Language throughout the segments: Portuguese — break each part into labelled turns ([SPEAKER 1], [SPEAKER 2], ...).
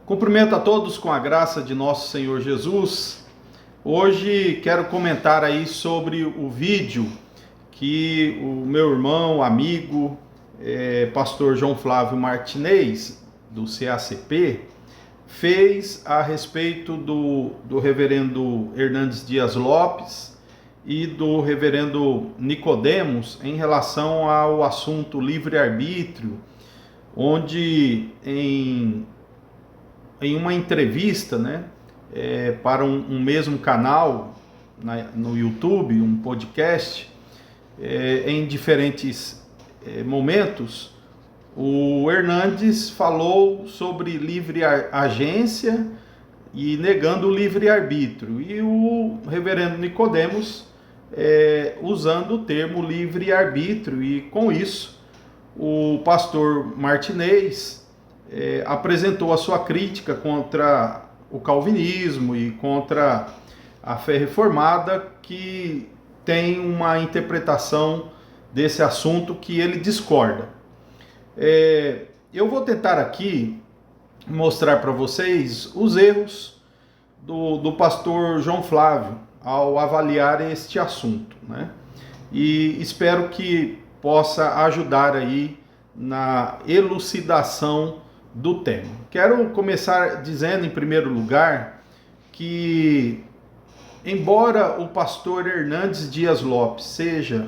[SPEAKER 1] Cumprimento a todos com a graça de nosso Senhor Jesus. Hoje quero comentar aí sobre o vídeo que o meu irmão, amigo, pastor João Flávio Martinez, do CACP, fez a respeito do reverendo Hernandes Dias Lopes e do reverendo Nicodemos em relação ao assunto livre-arbítrio, onde em uma entrevista, para um mesmo canal no YouTube, um podcast, em diferentes momentos, o Hernandes falou sobre livre agência e negando o livre-arbítrio, e o reverendo Nicodemos usando o termo livre-arbítrio, e com isso o pastor Martinez apresentou a sua crítica contra o calvinismo e contra a fé reformada, que tem uma interpretação desse assunto que ele discorda. Eu vou tentar aqui mostrar para vocês os erros do pastor João Flávio ao avaliar este assunto, E espero que possa ajudar aí na elucidação do tema. Quero começar dizendo, em primeiro lugar, que embora o pastor Hernandes Dias Lopes seja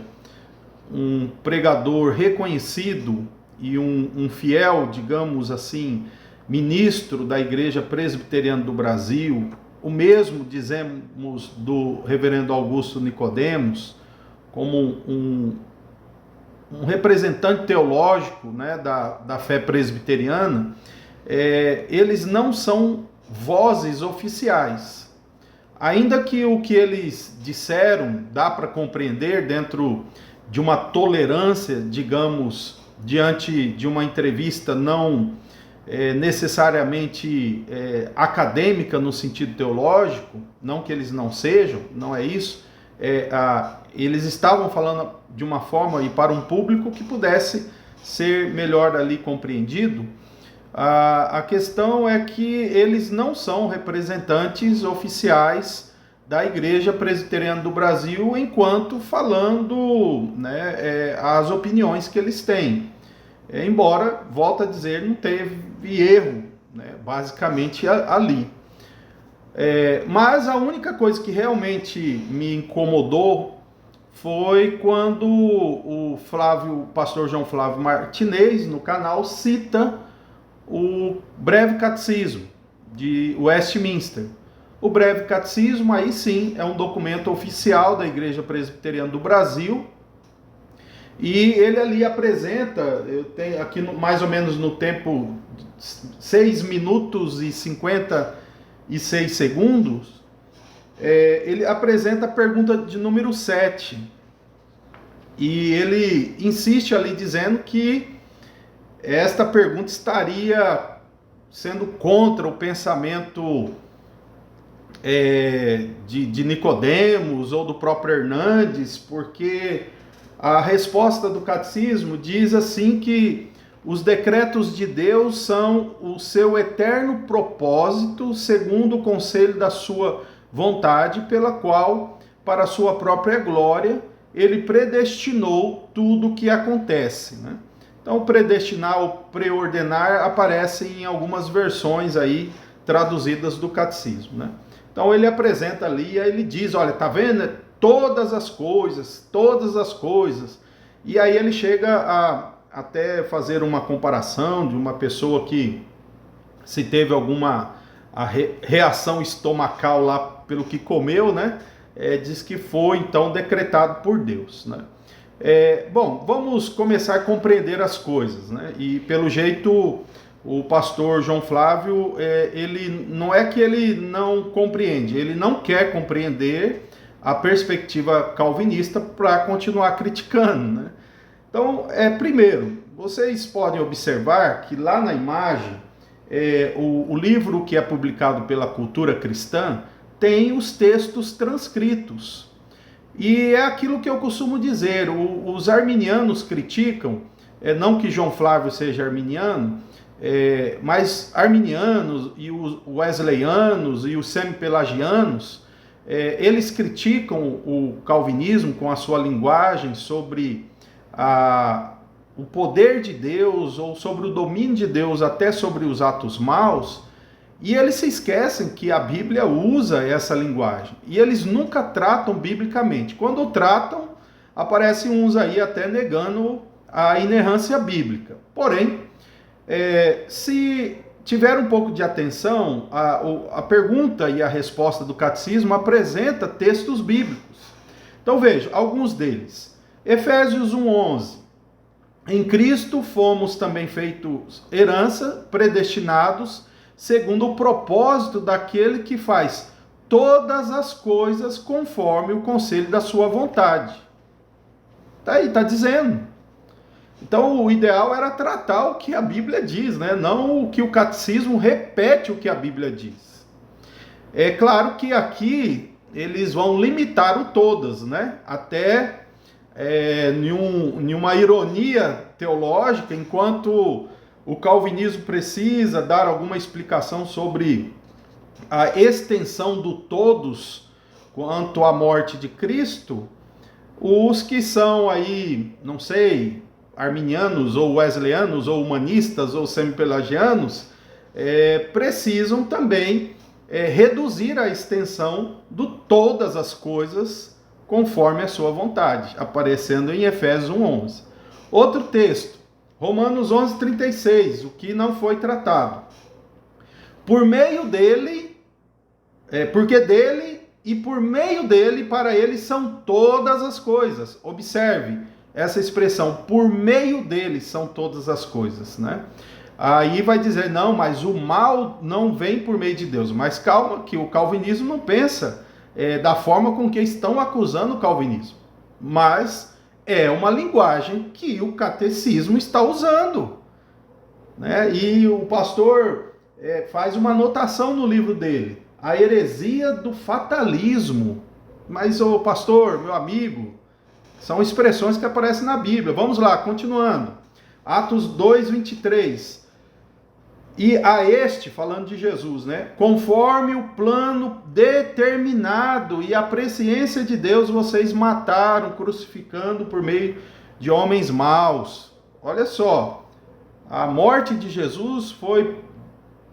[SPEAKER 1] um pregador reconhecido e um fiel, digamos assim, ministro da Igreja Presbiteriana do Brasil, o mesmo dizemos do reverendo Augusto Nicodemos, como um representante teológico, da fé presbiteriana, eles não são vozes oficiais. Ainda que o que eles disseram dá para compreender dentro de uma tolerância, digamos, diante de uma entrevista não necessariamente acadêmica no sentido teológico, não que eles não sejam, não é isso, eles estavam falando de uma forma e para um público que pudesse ser melhor ali compreendido. A questão é que eles não são representantes oficiais da Igreja Presbiteriana do Brasil, enquanto falando as opiniões que eles têm. Embora, volto a dizer, não teve erro, basicamente ali. Mas a única coisa que realmente me incomodou foi quando o pastor João Flávio Martinez, no canal, cita o Breve Catecismo de Westminster. O Breve Catecismo, aí sim, é um documento oficial da Igreja Presbiteriana do Brasil, e ele ali apresenta, eu tenho aqui mais ou menos no tempo 6 minutos e 56 segundos, ele apresenta a pergunta de número 7, e ele insiste ali dizendo que esta pergunta estaria sendo contra o pensamento de Nicodemos ou do próprio Hernandes, porque a resposta do catecismo diz assim que os decretos de Deus são o seu eterno propósito, segundo o conselho da sua vontade, pela qual, para a sua própria glória, ele predestinou tudo o que acontece, Então, predestinar ou preordenar aparece em algumas versões aí traduzidas do catecismo, Então ele apresenta ali, e aí ele diz, olha, tá vendo? Todas as coisas, e aí ele chega a até fazer uma comparação de uma pessoa que, se teve alguma reação estomacal lá pelo que comeu, diz que foi então decretado por Deus, Bom, vamos começar a compreender as coisas, E pelo jeito o pastor João Flávio, ele não é que ele não compreende, ele não quer compreender a perspectiva calvinista para continuar criticando, Então, primeiro, vocês podem observar que lá na imagem, o livro que é publicado pela Cultura Cristã tem os textos transcritos. E é aquilo que eu costumo dizer, os arminianos criticam, não que João Flávio seja arminiano, mas arminianos e os wesleyanos e os semi-pelagianos, eles criticam o calvinismo com a sua linguagem sobre o poder de Deus, ou sobre o domínio de Deus até sobre os atos maus, e eles se esquecem que a Bíblia usa essa linguagem, e eles nunca tratam biblicamente. Quando tratam, aparecem uns aí até negando a inerrância bíblica. Porém, se tiver um pouco de atenção, a pergunta e a resposta do catecismo apresenta textos bíblicos. Então veja, alguns deles. Efésios 1:11. Em Cristo fomos também feitos herança, predestinados, segundo o propósito daquele que faz todas as coisas conforme o conselho da sua vontade. Tá aí, tá dizendo. Então o ideal era tratar o que a Bíblia diz, né? Não o que o catecismo repete o que a Bíblia diz. É claro que aqui eles vão limitar o todas, né? Até em uma ironia teológica, enquanto o calvinismo precisa dar alguma explicação sobre a extensão do todos quanto à morte de Cristo, os que são aí, não sei, arminianos ou wesleyanos ou humanistas ou semi-pelagianos, precisam também reduzir a extensão de todas as coisas conforme a sua vontade, aparecendo em Efésios 1:11. Outro texto, Romanos 11:36, o que não foi tratado. Por meio dele, porque dele e por meio dele, para ele são todas as coisas. Observe essa expressão, por meio dele são todas as coisas, né? Aí vai dizer, não, mas o mal não vem por meio de Deus. Mas calma, que o calvinismo não pensa da forma com que estão acusando o calvinismo. Mas é uma linguagem que o catecismo está usando, né? E o pastor faz uma anotação no livro dele, a heresia do fatalismo. Mas, ô pastor, meu amigo, são expressões que aparecem na Bíblia. Vamos lá, continuando. Atos 2:23. E a este, falando de Jesus, né? Conforme o plano determinado e a presciência de Deus, vocês mataram, crucificando por meio de homens maus. Olha só, a morte de Jesus foi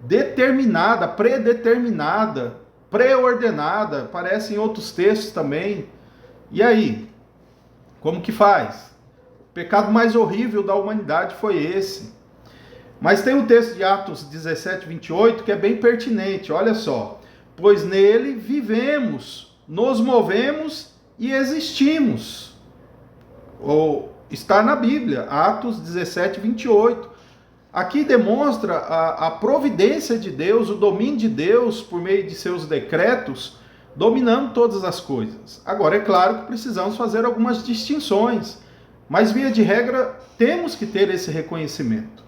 [SPEAKER 1] determinada, predeterminada, pré-ordenada, aparece em outros textos também. E aí, como que faz? O pecado mais horrível da humanidade foi esse. Mas tem um texto de Atos 17:28 que é bem pertinente, olha só. Pois nele vivemos, nos movemos e existimos. Ou está na Bíblia, Atos 17:28. Aqui demonstra a providência de Deus, o domínio de Deus por meio de seus decretos, dominando todas as coisas. Agora, é claro que precisamos fazer algumas distinções, mas via de regra temos que ter esse reconhecimento.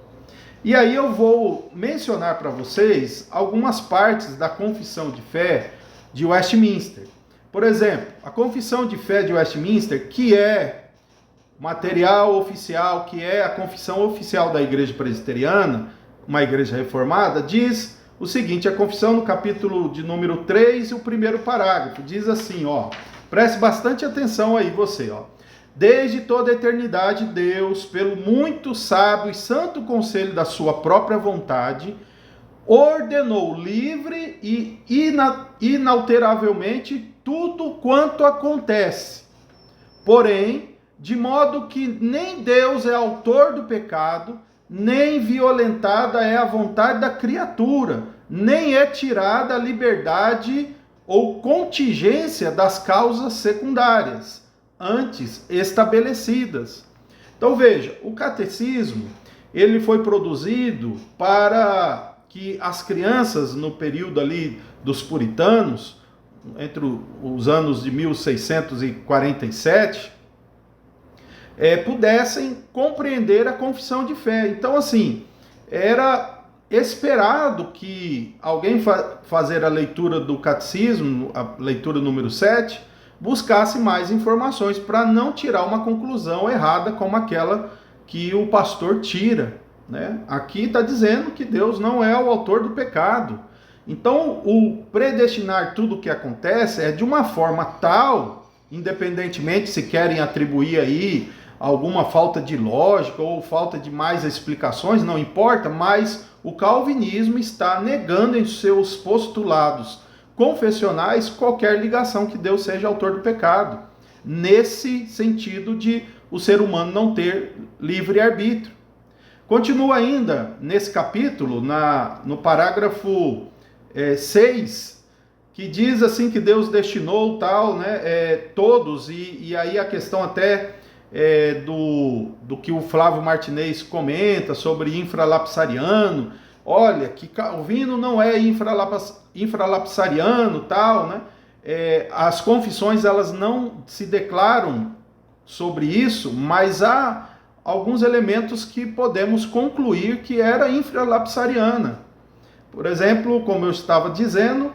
[SPEAKER 1] E aí eu vou mencionar para vocês algumas partes da Confissão de Fé de Westminster. Por exemplo, a Confissão de Fé de Westminster, que é material oficial, que é a confissão oficial da Igreja Presbiteriana, uma igreja reformada, diz o seguinte, a confissão no capítulo de número 3, o primeiro parágrafo, diz assim, ó, preste bastante atenção aí você, ó. Desde toda a eternidade, Deus, pelo muito sábio e santo conselho da sua própria vontade, ordenou livre e inalteravelmente tudo quanto acontece. Porém, de modo que nem Deus é autor do pecado, nem violentada é a vontade da criatura, nem é tirada a liberdade ou contingência das causas secundárias, antes estabelecidas. Então veja, o catecismo, ele foi produzido para que as crianças no período ali dos puritanos, entre os anos de 1647, pudessem compreender a confissão de fé. Então assim, era esperado que alguém fazer a leitura do catecismo, a leitura número 7, buscasse mais informações para não tirar uma conclusão errada como aquela que o pastor tira, né? Aqui está dizendo que Deus não é o autor do pecado. Então, o predestinar tudo o que acontece é de uma forma tal, independentemente se querem atribuir aí alguma falta de lógica ou falta de mais explicações, não importa, mas o calvinismo está negando em seus postulados confessionais qualquer ligação que Deus seja autor do pecado, nesse sentido de o ser humano não ter livre-arbítrio. Continua ainda nesse capítulo, no parágrafo 6, que diz assim que Deus destinou tal, né, todos, e aí a questão até do que o Flávio Martinez comenta sobre infralapsariano. Olha, que Calvino não é infralapsariano, tal, né? As confissões, elas não se declaram sobre isso, mas há alguns elementos que podemos concluir que era infralapsariana. Por exemplo, como eu estava dizendo,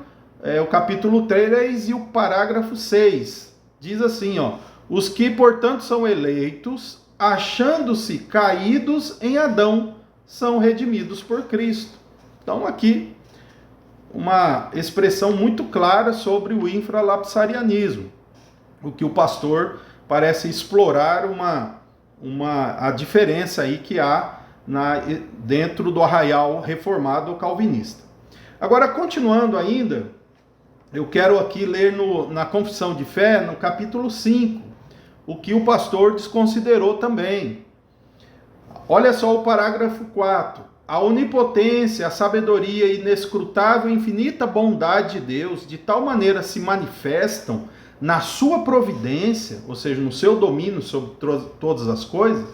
[SPEAKER 1] o capítulo 3 e o parágrafo 6, diz assim, ó: os que, portanto, são eleitos, achando-se caídos em Adão, são redimidos por Cristo. Então, aqui, uma expressão muito clara sobre o infralapsarianismo, o que o pastor parece explorar a diferença aí que há dentro do arraial reformado ou calvinista. Agora, continuando ainda, eu quero aqui ler na Confissão de Fé, no capítulo 5, o que o pastor desconsiderou também. Olha só o parágrafo 4. A onipotência, a sabedoria e inescrutável e infinita bondade de Deus de tal maneira se manifestam na sua providência, ou seja, no seu domínio sobre todas as coisas,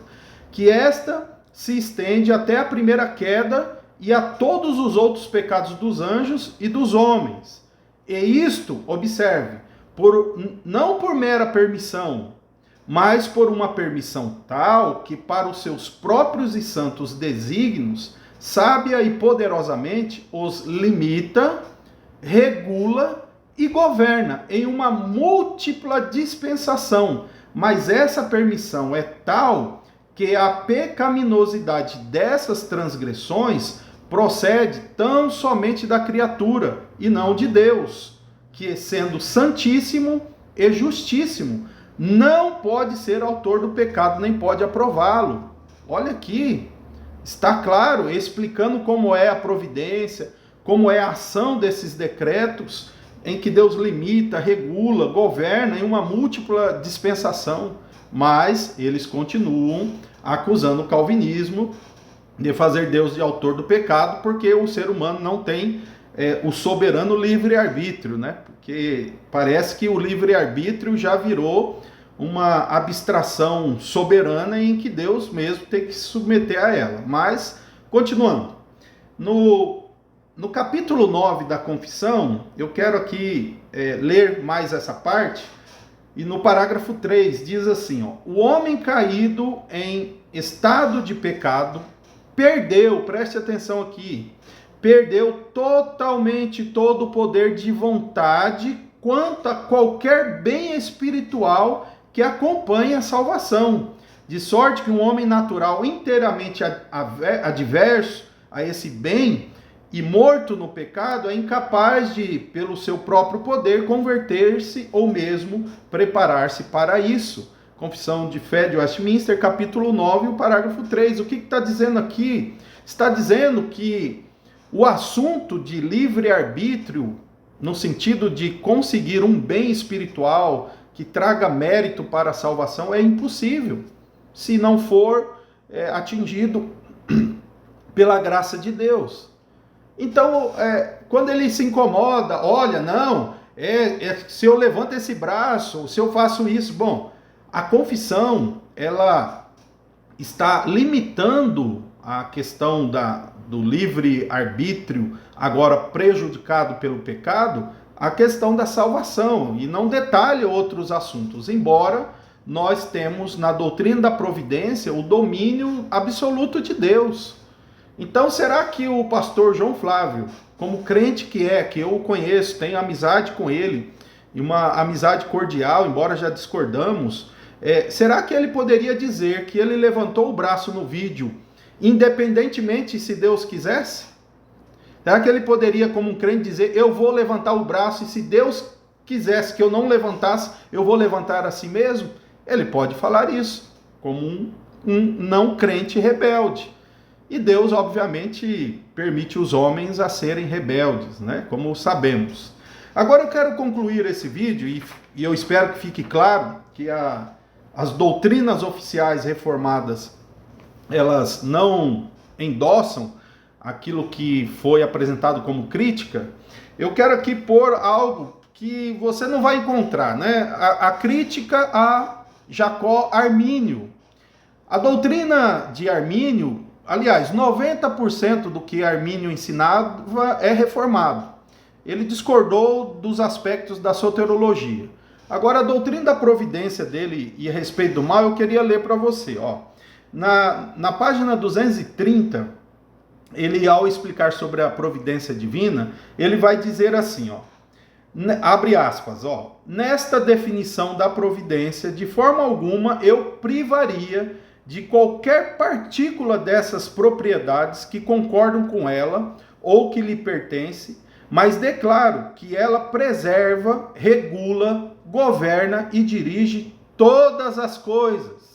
[SPEAKER 1] que esta se estende até a primeira queda e a todos os outros pecados dos anjos e dos homens. E isto, observe, não por mera permissão, mas por uma permissão tal que para os seus próprios e santos desígnios, sábia e poderosamente os limita, regula e governa em uma múltipla dispensação. Mas essa permissão é tal que a pecaminosidade dessas transgressões procede tão somente da criatura e não de Deus, que, sendo santíssimo e justíssimo, não pode ser autor do pecado, nem pode aprová-lo. Olha aqui, está claro, explicando como é a providência, como é a ação desses decretos, em que Deus limita, regula, governa em uma múltipla dispensação, mas eles continuam acusando o calvinismo de fazer Deus de autor do pecado, porque o ser humano não tem o soberano livre-arbítrio, né? Porque parece que o livre-arbítrio já virou uma abstração soberana em que Deus mesmo tem que se submeter a ela. Mas, continuando, no capítulo 9 da Confissão, eu quero aqui ler mais essa parte, e no parágrafo 3 diz assim, ó: o homem caído em estado de pecado perdeu, preste atenção aqui, perdeu totalmente todo o poder de vontade quanto a qualquer bem espiritual que acompanhe a salvação, de sorte que um homem natural inteiramente adverso a esse bem e morto no pecado é incapaz de, pelo seu próprio poder, converter-se ou mesmo preparar-se para isso. Confissão de Fé de Westminster, capítulo 9, o parágrafo 3. O que está dizendo aqui? Está dizendo que o assunto de livre-arbítrio, no sentido de conseguir um bem espiritual que traga mérito para a salvação, é impossível, se não for atingido pela graça de Deus. Então, quando ele se incomoda, olha, não, se eu levanto esse braço, se eu faço isso, bom, a confissão, ela está limitando a questão do livre-arbítrio, agora prejudicado pelo pecado, a questão da salvação, e não detalha outros assuntos, embora nós temos na doutrina da providência o domínio absoluto de Deus. Então, será que o pastor João Flávio, como crente que eu o conheço, tenho amizade com ele, e uma amizade cordial, embora já discordamos, será que ele poderia dizer que ele levantou o braço no vídeo independentemente se Deus quisesse? Será que ele poderia, como um crente, dizer, eu vou levantar o braço e se Deus quisesse que eu não levantasse, eu vou levantar a si mesmo? Ele pode falar isso, como um não crente rebelde. E Deus, obviamente, permite os homens a serem rebeldes, né? Como sabemos. Agora eu quero concluir esse vídeo, e eu espero que fique claro que as doutrinas oficiais reformadas, elas não endossam aquilo que foi apresentado como crítica. Eu quero aqui pôr algo que você não vai encontrar, né? A crítica a Jacó Armínio. A doutrina de Armínio, aliás, 90% do que Armínio ensinava é reformado. Ele discordou dos aspectos da soteriologia. Agora, a doutrina da providência dele e a respeito do mal, eu queria ler para você. Ó. Na página 230, ele, ao explicar sobre a providência divina, ele vai dizer assim, ó, abre aspas, ó, nesta definição da providência, de forma alguma eu privaria de qualquer partícula dessas propriedades que concordam com ela ou que lhe pertence, mas declaro que ela preserva, regula, governa e dirige todas as coisas.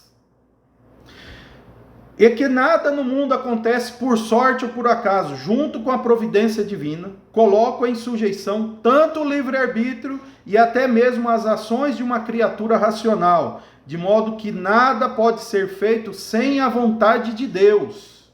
[SPEAKER 1] E que nada no mundo acontece por sorte ou por acaso, junto com a providência divina, coloco em sujeição tanto o livre-arbítrio e até mesmo as ações de uma criatura racional, de modo que nada pode ser feito sem a vontade de Deus,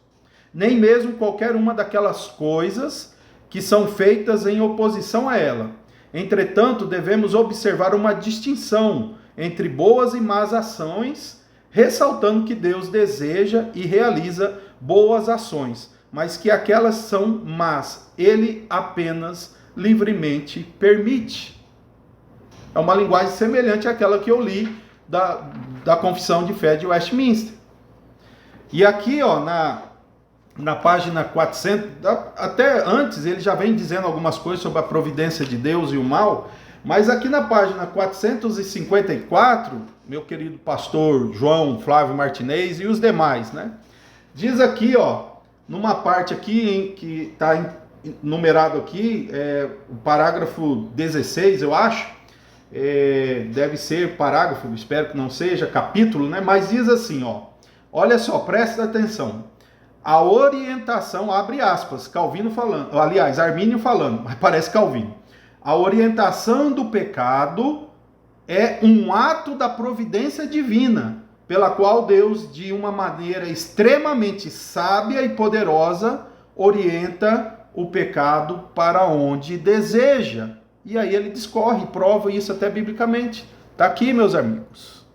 [SPEAKER 1] nem mesmo qualquer uma daquelas coisas que são feitas em oposição a ela. Entretanto, devemos observar uma distinção entre boas e más ações, ressaltando que Deus deseja e realiza boas ações, mas que aquelas são más, ele apenas livremente permite. É uma linguagem semelhante àquela que eu li da Confissão de Fé de Westminster. E aqui, ó, na página 400, até antes ele já vem dizendo algumas coisas sobre a providência de Deus e o mal, mas aqui na página 454, meu querido pastor João Flávio Martinez e os demais, né? Diz aqui, ó, numa parte aqui que está numerado aqui, o parágrafo 16, eu acho, deve ser parágrafo, espero que não seja, capítulo, né? Mas diz assim, ó, olha só, presta atenção. A orientação, abre aspas, Calvino falando, aliás, Armínio falando, mas parece Calvino. A orientação do pecado é um ato da providência divina, pela qual Deus, de uma maneira extremamente sábia e poderosa, orienta o pecado para onde deseja. E aí ele discorre, prova isso até biblicamente. Está aqui, meus amigos.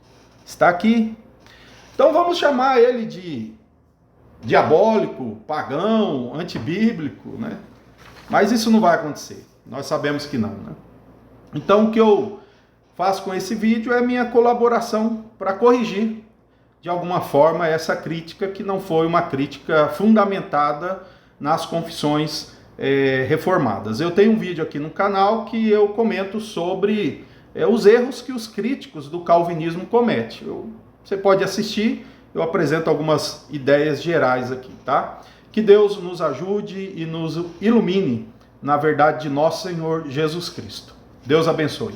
[SPEAKER 1] Está aqui. Então vamos chamar ele de diabólico, pagão, antibíblico, né? Mas isso não vai acontecer. Nós sabemos que não, né? Então o que eu faço com esse vídeo é minha colaboração para corrigir de alguma forma essa crítica que não foi uma crítica fundamentada nas confissões reformadas. Eu tenho um vídeo aqui no canal que eu comento sobre os erros que os críticos do calvinismo cometem. Você pode assistir, eu apresento algumas ideias gerais aqui, tá? Que Deus nos ajude e nos ilumine na verdade de nosso Senhor Jesus Cristo. Deus abençoe.